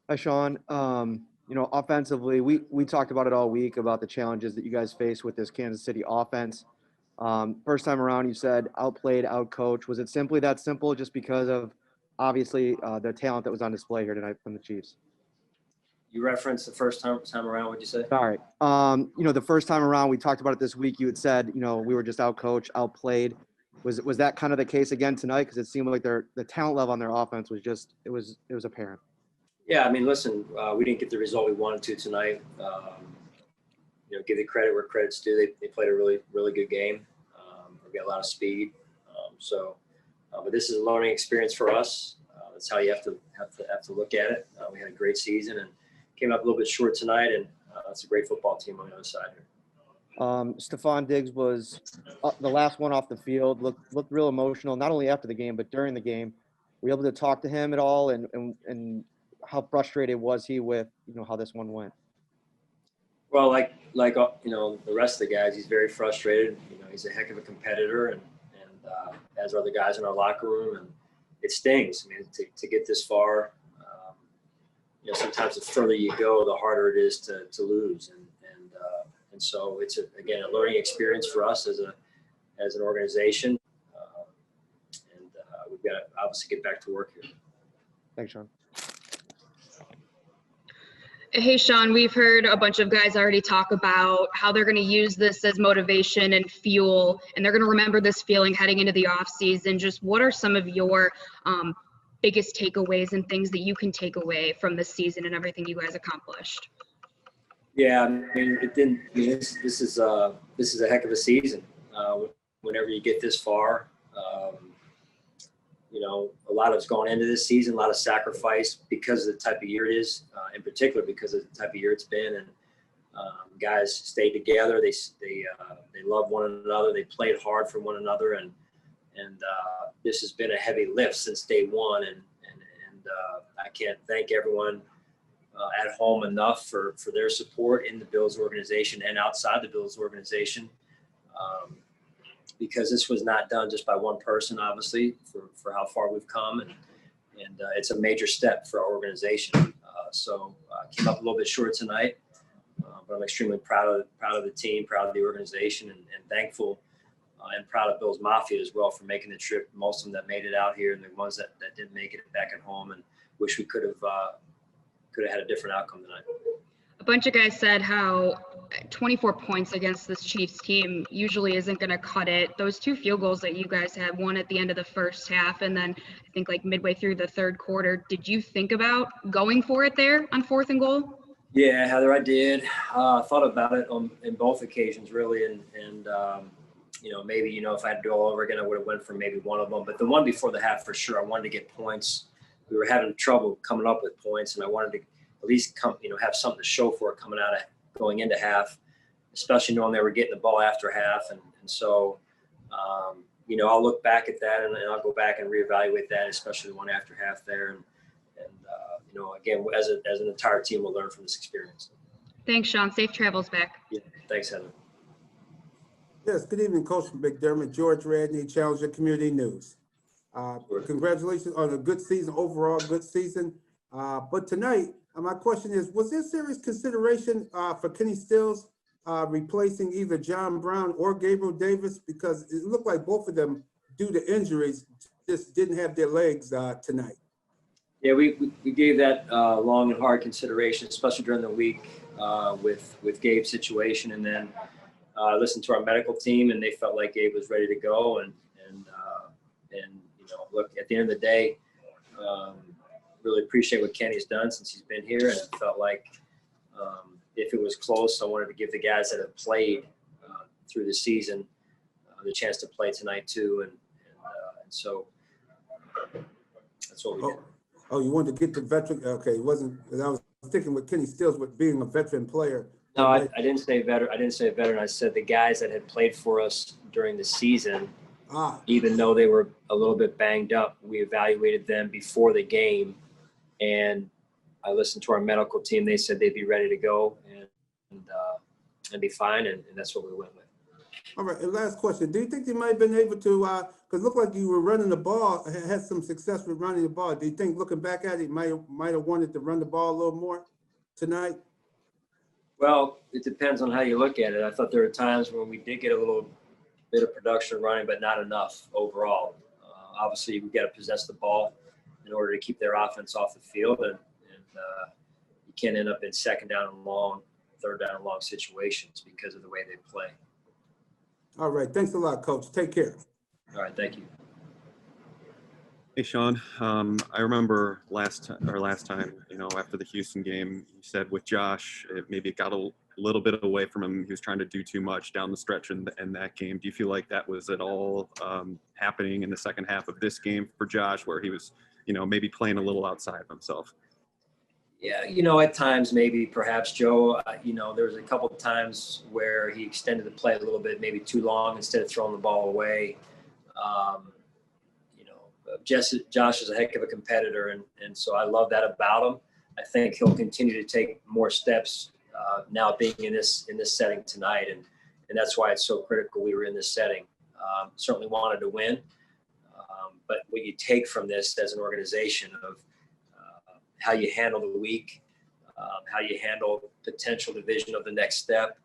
Hi, Sean. Offensively, we talked about it all week about the challenges that you guys face with this Kansas City offense. First time around, you said outplayed, outcoached. Was it simply that simple, just because of obviously the talent that was on display here tonight from the Chiefs? You referenced the first time around. What'd you say? Sorry. The first time around, we talked about it this week. You had said, we were just outcoached, outplayed. Was that kind of the case again tonight? Because it seemed like the talent level on their offense was just it was apparent. Yeah, I mean, listen, we didn't get the result we wanted to tonight. Give the credit where credit's due. They played a really, really good game. We got a lot of speed. But this is a learning experience for us. That's how you have to look at it. We had a great season and came up a little bit short tonight, and it's a great football team on the other side here. Stephon Diggs was the last one off the field. Looked real emotional, not only after the game but during the game. Were you able to talk to him at all, and how frustrated was he with how this one went? Well, like the rest of the guys, he's very frustrated. He's a heck of a competitor, and as are the guys in our locker room, and it stings. I mean, to get this far, sometimes the further you go, the harder it is to lose, and so it's again a learning experience for us as an organization, and we've got to obviously get back to work here. Thanks, Sean. Hey, Sean, we've heard a bunch of guys already talk about how they're going to use this as motivation and fuel, and they're going to remember this feeling heading into the offseason. Just what are some of your biggest takeaways and things that you can take away from this season and everything you guys accomplished? Yeah, I mean, this is a heck of a season. Whenever you get this far, a lot has gone into this season, a lot of sacrifice because of the type of year it is, in particular because of the type of year it's been. And guys stayed together. They love one another. They played hard for one another, and this has been a heavy lift since day one. And I can't thank everyone at home enough for their support in the Bills organization and outside the Bills organization. Because this was not done just by one person, obviously, for how far we've come, and it's a major step for our organization. So came up a little bit short tonight, but I'm extremely proud of the team, proud of the organization, and thankful and proud of Bills Mafia as well for making the trip. Most of them that made it out here, and the ones that didn't make it back at home, and wish we could have had a different outcome tonight. A bunch of guys said how 24 points against this Chiefs team usually isn't going to cut it. Those two field goals that you guys had, one at the end of the first half and then I think like midway through the third quarter, did you think about going for it there on 4th and goal? Yeah, Heather, I did. Thought about it in both occasions, really, and maybe if I had to do it all over again, I would have went for maybe one of them. But the one before the half, for sure, I wanted to get points. We were having trouble coming up with points, and I wanted to at least have something to show for it going into half, especially knowing they were getting the ball after half. And so, I'll look back at that and I'll go back and reevaluate that, especially the one after half there. And again, as an entire team, we'll learn from this experience. Thanks, Sean. Safe travels back. Yeah, thanks, Heather. Yes, good evening, Coach McDermott. George Radney, Challenger Community News. Congratulations on a good season, overall good season. But tonight, my question is, was there serious consideration for Kenny Stills replacing either John Brown or Gabriel Davis? Because it looked like both of them, due to injuries, just didn't have their legs tonight. Yeah, we gave that long and hard consideration, especially during the week with Gabe's situation. And then listened to our medical team, and they felt like Gabe was ready to go. And look, at the end of the day, really appreciate what Kenny's done since he's been here, and it felt like if it was close, I wanted to give the guys that have played through the season the chance to play tonight too, and so that's what we did. Oh, you wanted to get the veteran? Okay, it wasn't. I was thinking with Kenny Stills with being a veteran player. No, I didn't say veteran. I didn't say veteran. I said the guys that had played for us during the season. Even though they were a little bit banged up, we evaluated them before the game, and I listened to our medical team. They said they'd be ready to go and be fine, and that's what we went with. All right, and last question. Do you think you might have been able to, because it looked like you were running the ball, had some success with running the ball. Do you think, looking back at it, might have wanted to run the ball a little more tonight? Well, it depends on how you look at it. I thought there were times when we did get a little bit of production running, but not enough overall. Obviously, we got to possess the ball in order to keep their offense off the field, and you can't end up in second down and long, third down and long situations because of the way they play. All right, thanks a lot, Coach. Take care. All right, thank you. Hey, Sean. I remember last time, after the Houston game, you said with Josh, maybe it got a little bit away from him. He was trying to do too much down the stretch in that game. Do you feel like that was at all happening in the second half of this game for Josh, where he was, maybe playing a little outside of himself? Yeah, at times maybe perhaps Joe, there was a couple of times where he extended the play a little bit, maybe too long instead of throwing the ball away. Josh is a heck of a competitor, and so I love that about him. I think he'll continue to take more steps now being in this setting tonight, and that's why it's so critical we were in this setting. Certainly wanted to win, but what you take from this as an organization of how you handle the week, how you handle potential division of the next step,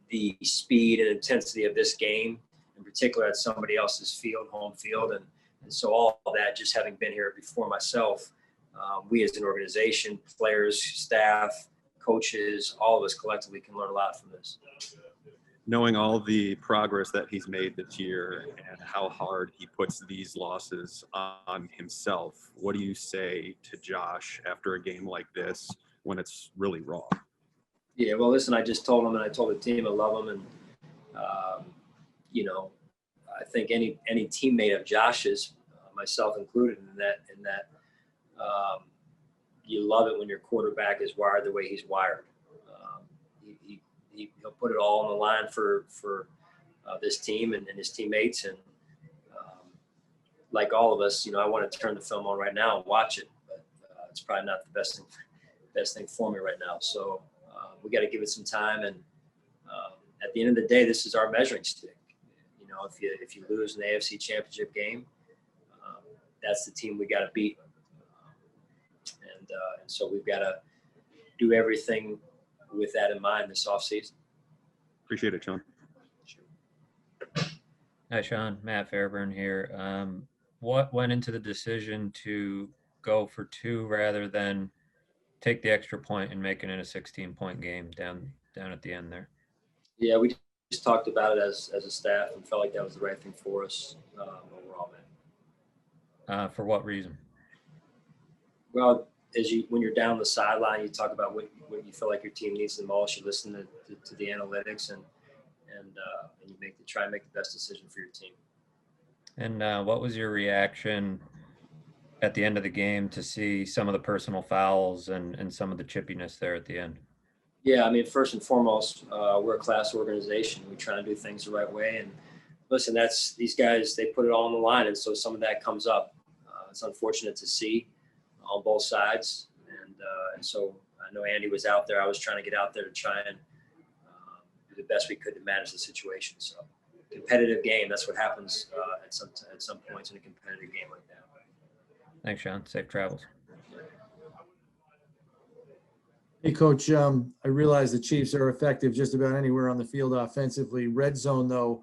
the speed and intensity of this game, in particular at somebody else's field, home field, and so all of that, just having been here before myself, we as an organization, players, staff, coaches, all of us collectively can learn a lot from this. Knowing all the progress that he's made this year and how hard he puts these losses on himself, what do you say to Josh after a game like this when it's really raw? Yeah, well, listen, I just told him and I told the team I love him, and I think any teammate of Josh's, myself included, in that you love it when your quarterback is wired the way he's wired. He'll put it all on the line for this team and his teammates, and like all of us, I want to turn the film on right now and watch it, but it's probably not the best thing for me right now. So we got to give it some time, and at the end of the day, this is our measuring stick. If you lose an AFC Championship game, that's the team we got to beat, and so we've got to do everything with that in mind this offseason. Appreciate it, Sean. Hi, Sean. Matt Fairburn here. What went into the decision to go for 2 rather than take the extra point and make it in a 16-point game down at the end there? Yeah, we just talked about it as a staff and felt like that was the right thing for us overall, man. For what reason? Well, when you're down the sideline, you talk about what you feel like your team needs the most. You listen to the analytics and you try and make the best decision for your team. And what was your reaction at the end of the game to see some of the personal fouls and some of the chippiness there at the end? Yeah, I mean, first and foremost, we're a class organization. We try to do things the right way. And listen, these guys, they put it all on the line, and so some of that comes up. It's unfortunate to see on both sides, and so I know Andy was out there. I was trying to get out there to try and do the best we could to manage the situation. So competitive game, that's what happens at some points in a competitive game like that. Thanks, Sean. Safe travels. Hey, Coach, I realize the Chiefs are effective just about anywhere on the field offensively. Red zone, though,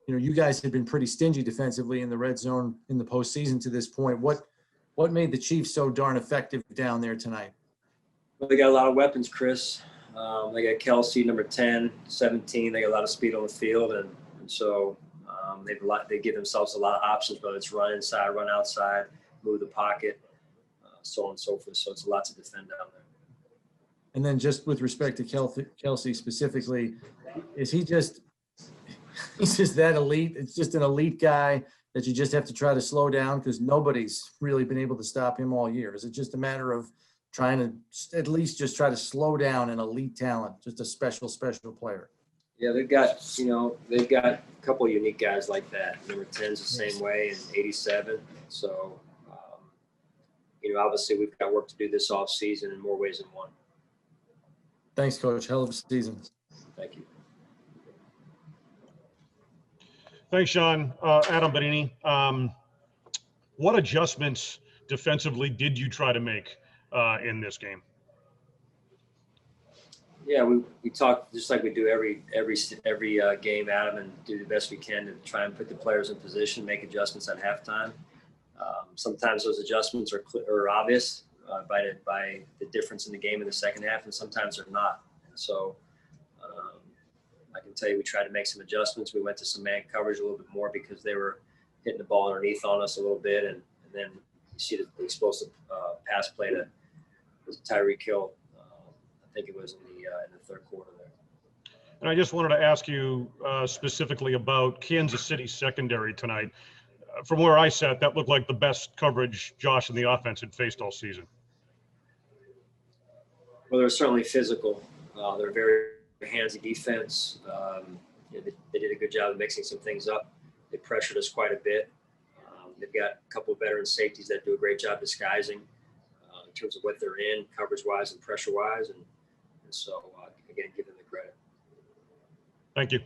you guys have been pretty stingy defensively in the red zone in the postseason to this point. What made the Chiefs so darn effective down there tonight? Well, they got a lot of weapons, Chris. They got Kelsey, number 10, 17. They got a lot of speed on the field, and so they give themselves a lot of options, whether it's run inside, run outside, move the pocket, so on and so forth. So it's a lot to defend down there. And then just with respect to Kelsey specifically, is he's just that elite? It's just an elite guy that you just have to try to slow down because nobody's really been able to stop him all year. Is it just a matter of trying to at least just try to slow down an elite talent, just a special player? Yeah, they've got a couple of unique guys like that. Number 10 is the same way, and 87. So, obviously we've got work to do this off season in more ways than one. Thanks, Coach. Hell of a season. Thank you. Thanks, Sean. Adam Benini. What adjustments defensively did you try to make in this game? Yeah, we talk just like we do every game, Adam, and do the best we can to try and put the players in position, make adjustments at halftime. Sometimes those adjustments are obvious by the difference in the game in the second half, and sometimes they're not. And so I can tell you we tried to make some adjustments. We went to some man coverage a little bit more because they were hitting the ball underneath on us a little bit, and then you see the explosive pass play to Tyreek Hill. I think it was in the third quarter there. And I just wanted to ask you specifically about Kansas City secondary tonight. From where I sat, that looked like the best coverage Josh and the offense had faced all season. Well, they're certainly physical. They're very handsy defense. They did a good job of mixing some things up. They pressured us quite a bit. They've got a couple of veteran safeties that do a great job disguising in terms of what they're in, coverage-wise and pressure-wise. And so, again, give them the credit. Thank you.